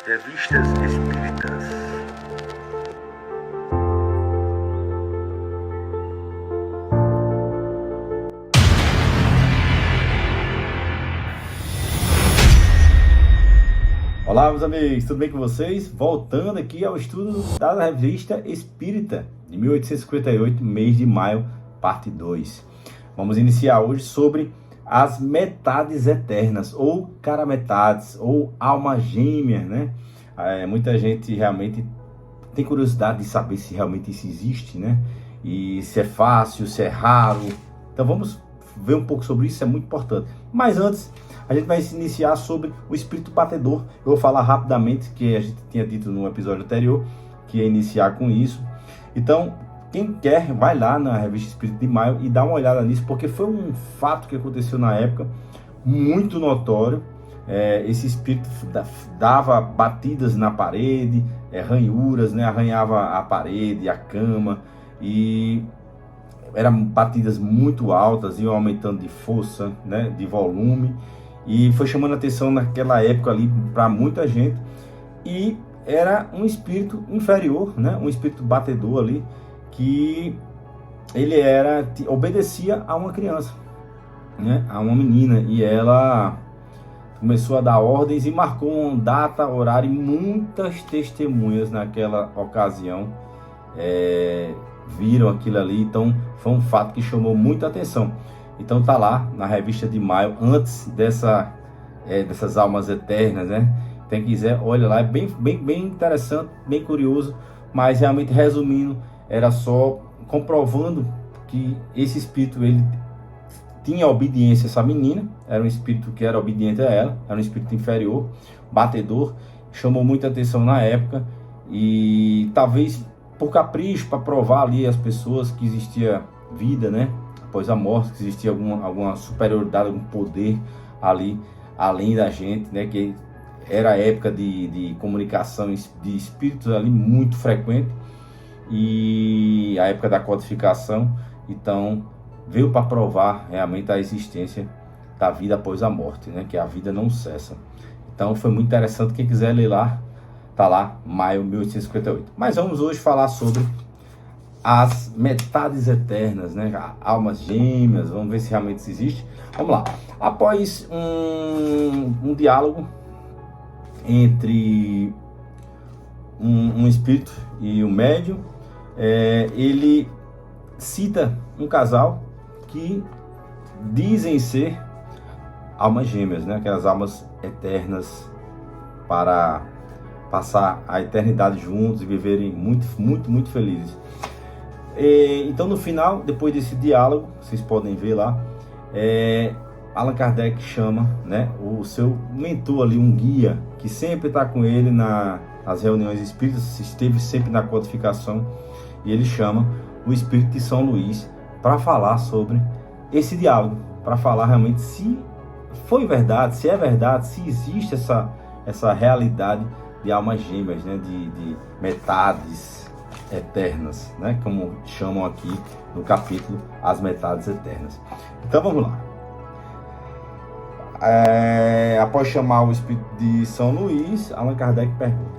Revistas Espíritas. Olá, meus amigos, tudo bem com vocês? Voltando aqui ao estudo da Revista Espírita, de 1858, mês de maio, parte 2. Vamos iniciar hoje sobre as metades eternas, ou cara-metades, ou alma gêmea, né? Muita gente realmente tem curiosidade de saber se realmente isso existe, né? E se é fácil, se é raro. Então vamos ver um pouco sobre isso, é muito importante. Mas antes, a gente vai se iniciar sobre o espírito batedor. Eu vou falar rapidamente, que a gente tinha dito no episódio anterior, que ia iniciar com isso. Então, quem quer, vai lá na Revista Espírita de Maio e dá uma olhada nisso, porque foi um fato que aconteceu na época, muito notório. Esse espírito dava batidas na parede, ranhuras, né? Arranhava a parede, a cama, e eram batidas muito altas, iam aumentando de força, né? De volume, e foi chamando a atenção naquela época ali para muita gente. E era um espírito inferior, né? Um espírito batedor ali, que ele obedecia a uma criança, né? A uma menina, e ela começou a dar ordens e marcou uma data, horário, e muitas testemunhas naquela ocasião viram aquilo ali. Então foi um fato que chamou muita atenção. Então tá lá na Revista de Maio, antes dessas almas eternas, né? Quem quiser, olha lá, é bem interessante, bem curioso, mas realmente, resumindo, era só comprovando que esse espírito, ele tinha obediência a essa menina, era um espírito que era obediente a ela, era um espírito inferior, batedor, chamou muita atenção na época, e talvez por capricho, para provar ali as pessoas que existia vida, né, após a morte, que existia alguma superioridade, algum poder ali, além da gente, né, que era a época de comunicação de espíritos ali muito frequente, e a época da codificação. Então veio para provar realmente a existência da vida após a morte, né? Que a vida não cessa. Então foi muito interessante. Quem quiser ler lá, tá lá, maio 1858. Mas vamos hoje falar sobre as metades eternas, né? Almas gêmeas. Vamos ver se realmente isso existe. Vamos lá. Após um diálogo entre um espírito e um médium, ele cita um casal que dizem ser almas gêmeas, né? Aquelas almas eternas, para passar a eternidade juntos e viverem muito, muito, muito felizes. Então, no final, depois desse diálogo, vocês podem ver lá, Allan Kardec chama, né, o seu mentor ali, um guia, que sempre está com ele nas reuniões espíritas, esteve sempre na codificação, e ele chama o espírito de São Luís para falar sobre esse diálogo, para falar realmente se foi verdade, se é verdade, se existe essa realidade de almas gêmeas, né, de metades eternas, né, como chamam aqui no capítulo As Metades Eternas. Então vamos lá. Após chamar o espírito de São Luís, Allan Kardec pergunta: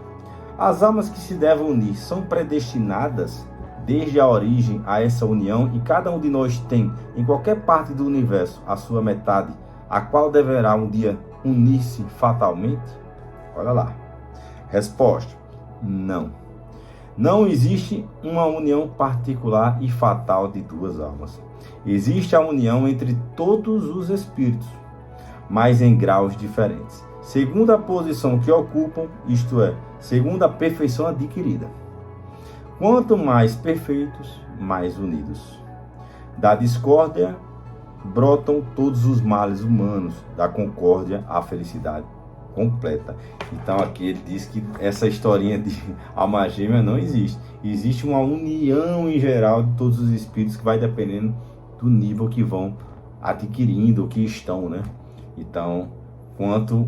as almas que se devem unir são predestinadas desde a origem a essa união, e cada um de nós tem, em qualquer parte do universo, a sua metade, a qual deverá um dia unir-se fatalmente? Olha lá. Resposta: não. Não existe uma união particular e fatal de duas almas. Existe a união entre todos os espíritos, mas em graus diferentes, segundo a posição que ocupam, isto é, segundo a perfeição adquirida. Quanto mais perfeitos, mais unidos. Da discórdia brotam todos os males humanos, da concórdia a felicidade completa. Então aqui ele diz que essa historinha de alma gêmea não existe. Existe uma união em geral de todos os espíritos, que vai dependendo do nível que vão adquirindo, que estão, né? Então, quanto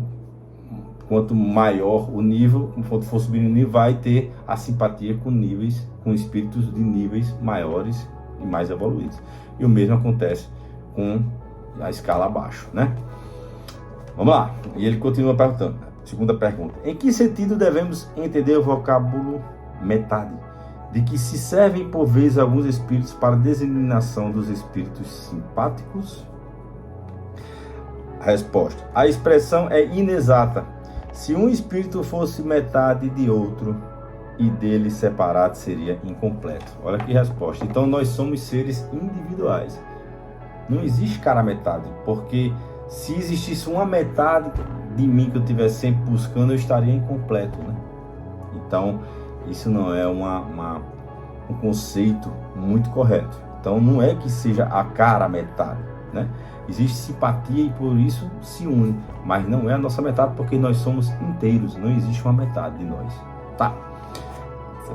maior o nível, quanto for subindo o nível, vai ter a simpatia com espíritos de níveis maiores e mais evoluídos. E o mesmo acontece com a escala abaixo, né? Vamos lá. E ele continua perguntando: Segunda pergunta. Em que sentido devemos entender o vocábulo metade? De que se servem por vezes alguns espíritos para designação dos espíritos simpáticos? Resposta. A expressão é inexata. Se um espírito fosse metade de outro e dele separado, seria incompleto. Olha que resposta. Então nós somos seres individuais. Não existe cara metade, porque se existisse uma metade de mim que eu estivesse sempre buscando, eu estaria incompleto, né? Então isso não é um conceito muito correto. Então não é que seja a cara metade, né? Existe simpatia e por isso se une, mas não é a nossa metade, porque nós somos inteiros, não existe uma metade de nós, tá?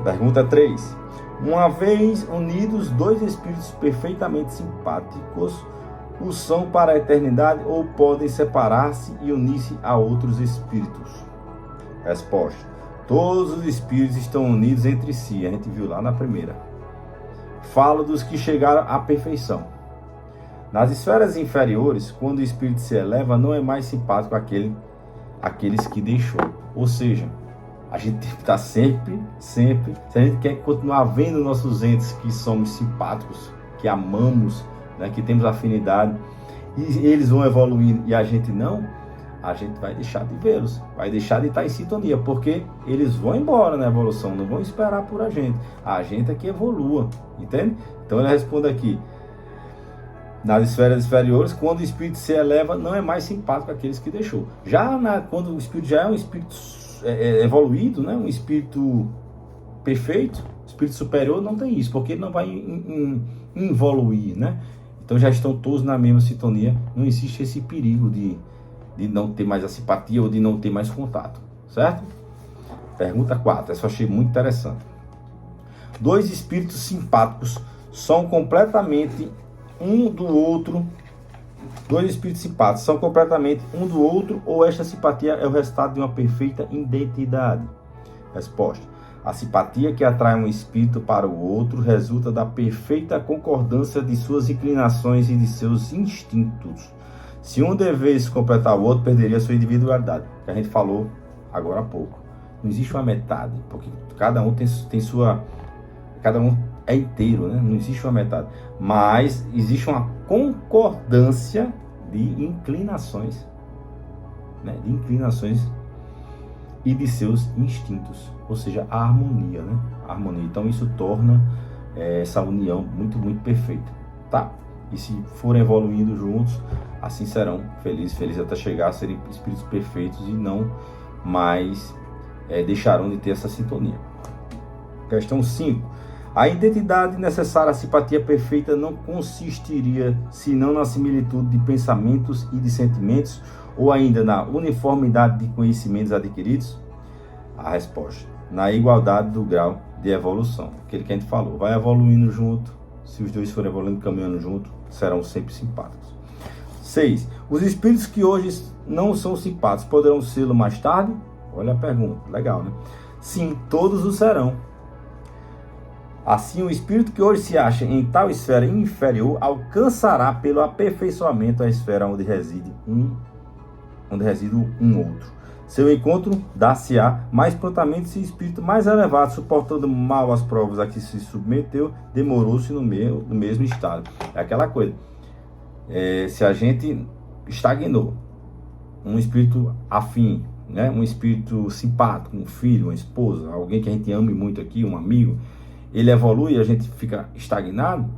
Pergunta 3. Uma vez unidos, dois espíritos perfeitamente simpáticos o são para a eternidade ou podem separar-se e unir-se a outros espíritos? Resposta. Todos os espíritos estão unidos entre si, a gente viu lá na primeira. Falo dos que chegaram à perfeição. Nas esferas inferiores, quando o espírito se eleva, não é mais simpático aqueles que deixou. Ou seja, a gente tem que estar sempre, se a gente quer continuar vendo nossos entes que somos simpáticos, que amamos, né, que temos afinidade, e eles vão evoluindo e a gente não, a gente vai deixar de vê-los, vai deixar de estar em sintonia, porque eles vão embora na evolução, não vão esperar por a gente é que evolua, entende? Então ele responde aqui, nas esferas inferiores, quando o espírito se eleva, não é mais simpático aqueles que deixou. Quando o espírito já é um espírito evoluído, né, um espírito perfeito, espírito superior, não tem isso, porque ele não vai evoluir, né? Então já estão todos na mesma sintonia, não existe esse perigo de não ter mais a simpatia ou de não ter mais contato, certo? Pergunta 4, essa eu achei muito interessante. Dois espíritos simpáticos são completamente um do outro, dois espíritos simpáticos são completamente um do outro ou esta simpatia é o resultado de uma perfeita identidade? Resposta. A simpatia que atrai um espírito para o outro resulta da perfeita concordância de suas inclinações e de seus instintos. Se um devesse completar o outro, perderia sua individualidade, que a gente falou agora há pouco. Não existe uma metade, porque cada um tem sua... Cada um é inteiro, né? Não existe uma metade. Mas existe uma concordância de inclinações, né? De inclinações e de seus instintos, ou seja, a harmonia, né? A harmonia. Então isso torna essa união muito, muito perfeita, tá? E se forem evoluindo juntos, assim serão felizes até chegar a serem espíritos perfeitos e não mais deixarão de ter essa sintonia. Questão 5. A identidade necessária à simpatia perfeita não consistiria senão na similitude de pensamentos e de sentimentos ou ainda na uniformidade de conhecimentos adquiridos? A resposta, na igualdade do grau de evolução. Aquele que a gente falou, vai evoluindo junto, se os dois forem evoluindo, caminhando junto, serão sempre simpáticos. 6. Os espíritos que hoje não são simpáticos poderão sê-lo mais tarde? Olha a pergunta, legal, né? Sim, todos o serão. Assim, o espírito que hoje se acha em tal esfera inferior alcançará pelo aperfeiçoamento a esfera onde reside um outro. Seu encontro dar-se-á mais prontamente se o espírito mais elevado, suportando mal as provas a que se submeteu, demorou-se no mesmo estado. É aquela coisa. Se a gente estagnou, um espírito afim, né? Um espírito simpático, um filho, uma esposa, alguém que a gente ame muito aqui, um amigo, ele evolui e a gente fica estagnado,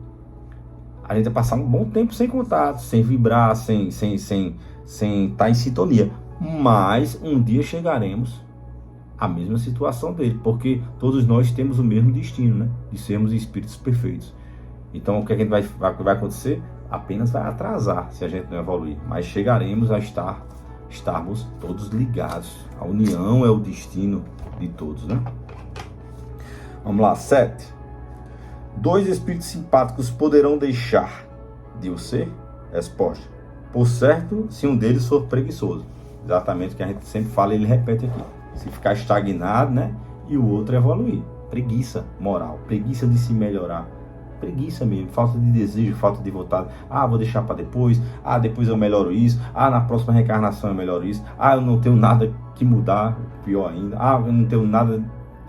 a gente vai passar um bom tempo sem contato, sem vibrar, sem estar em sintonia. Mas um dia chegaremos à mesma situação dele, porque todos nós temos o mesmo destino, né? De sermos espíritos perfeitos. Então o que a gente vai acontecer? Apenas vai atrasar se a gente não evoluir, mas chegaremos a estarmos todos ligados. A união é o destino de todos, né? Vamos lá, 7. Dois espíritos simpáticos poderão deixar de o ser? Resposta. Por certo, se um deles for preguiçoso. Exatamente o que a gente sempre fala e ele repete aqui. Se ficar estagnado, né? E o outro evoluir. Preguiça moral, preguiça de se melhorar, preguiça mesmo, falta de desejo, falta de vontade. Vou deixar para depois. Depois eu melhoro isso. Na próxima reencarnação eu melhoro isso. Eu não tenho nada que mudar, pior ainda. Eu não tenho nada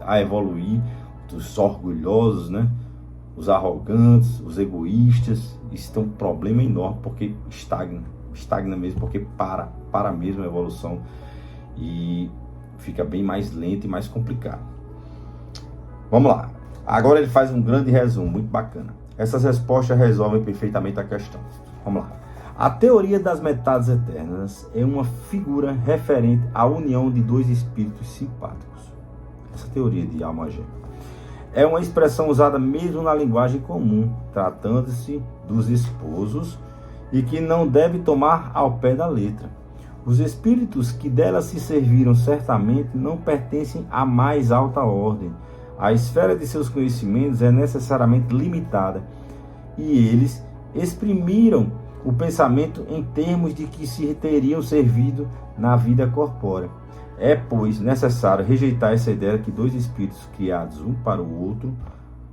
a evoluir. Os orgulhosos, né? Os arrogantes, os egoístas. Isso tem um problema enorme, porque estagna mesmo, porque para mesmo a evolução e fica bem mais lento e mais complicado. Vamos lá. Agora ele faz um grande resumo, muito bacana. Essas respostas resolvem perfeitamente a questão. Vamos lá. A teoria das metades eternas é uma figura referente à união de dois espíritos simpáticos. Essa teoria de alma gêmea é uma expressão usada mesmo na linguagem comum, tratando-se dos esposos e que não deve tomar ao pé da letra. Os espíritos que dela se serviram certamente não pertencem à mais alta ordem. A esfera de seus conhecimentos é necessariamente limitada e eles exprimiram o pensamento em termos de que se teriam servido na vida corpórea. É, pois, necessário rejeitar essa ideia que dois espíritos criados um para o outro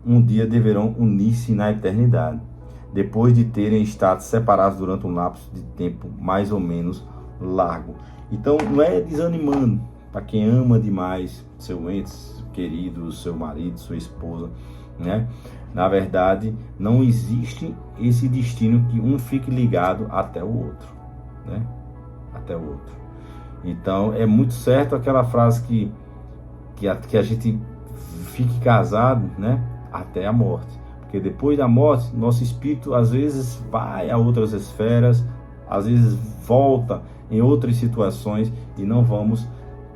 um dia deverão unir-se na eternidade, depois de terem estado separados durante um lapso de tempo mais ou menos largo. Então, não é desanimando para quem ama demais seu ente querido, seu marido, sua esposa, né? Na verdade, não existe esse destino que um fique ligado até o outro, né? Até o outro. Então, é muito certo aquela frase que a gente fique casado, né? Até a morte. Porque depois da morte, nosso espírito às vezes vai a outras esferas, às vezes volta em outras situações e não vamos,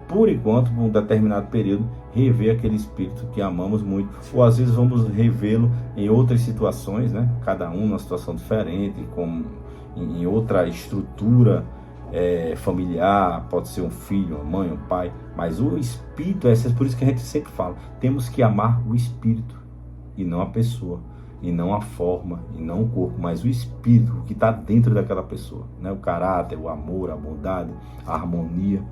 por enquanto, por um determinado período, rever aquele espírito que amamos muito. Ou às vezes vamos revê-lo em outras situações, né? Cada um numa situação diferente, como em outra estrutura familiar, pode ser um filho, uma mãe, um pai, mas o espírito, por isso que a gente sempre fala, temos que amar o espírito e não a pessoa, e não a forma, e não o corpo, mas o espírito, o que está dentro daquela pessoa, né? O caráter, o amor, a bondade, a harmonia,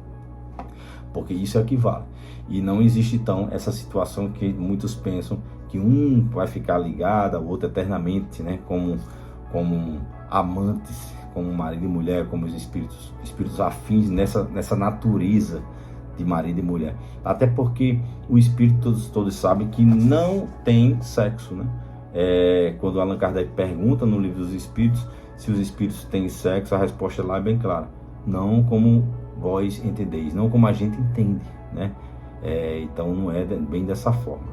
porque isso é o que vale. E não existe então essa situação que muitos pensam que um vai ficar ligado ao outro eternamente, né? Como amantes, como marido e mulher, como os espíritos afins nessa natureza de marido e mulher. Até porque o espírito, todos sabem que não tem sexo, né? Quando Allan Kardec pergunta no livro dos espíritos se os espíritos têm sexo, a resposta lá é bem clara: não como vós entendeis, não como a gente entende, né? Então não é bem dessa forma.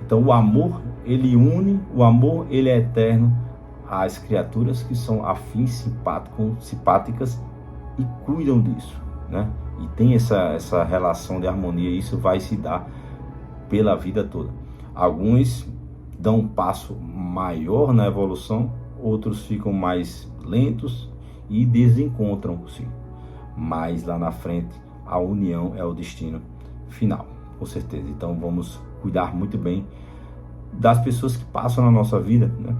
Então o amor, ele une, o amor, ele é eterno às criaturas que são afins, simpáticas e cuidam disso, né? E tem essa relação de harmonia, e isso vai se dar pela vida toda. Alguns dão um passo maior na evolução, outros ficam mais lentos e desencontram-se. Mas lá na frente, a união é o destino final, com certeza. Então vamos cuidar muito bem das pessoas que passam na nossa vida, né?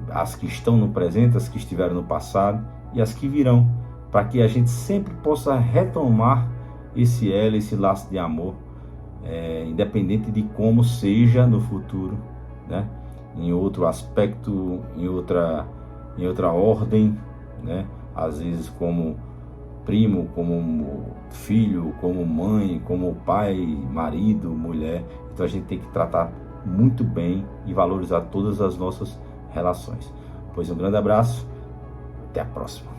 As que estão no presente, as que estiveram no passado e as que virão, para que a gente sempre possa retomar esse elo, esse laço de amor, independente de como seja no futuro, né? Em outro aspecto, em outra ordem, né? Às vezes como primo, como filho, como mãe, como pai, marido, mulher. Então a gente tem que tratar muito bem e valorizar todas as nossas relações. Pois um grande abraço, até a próxima.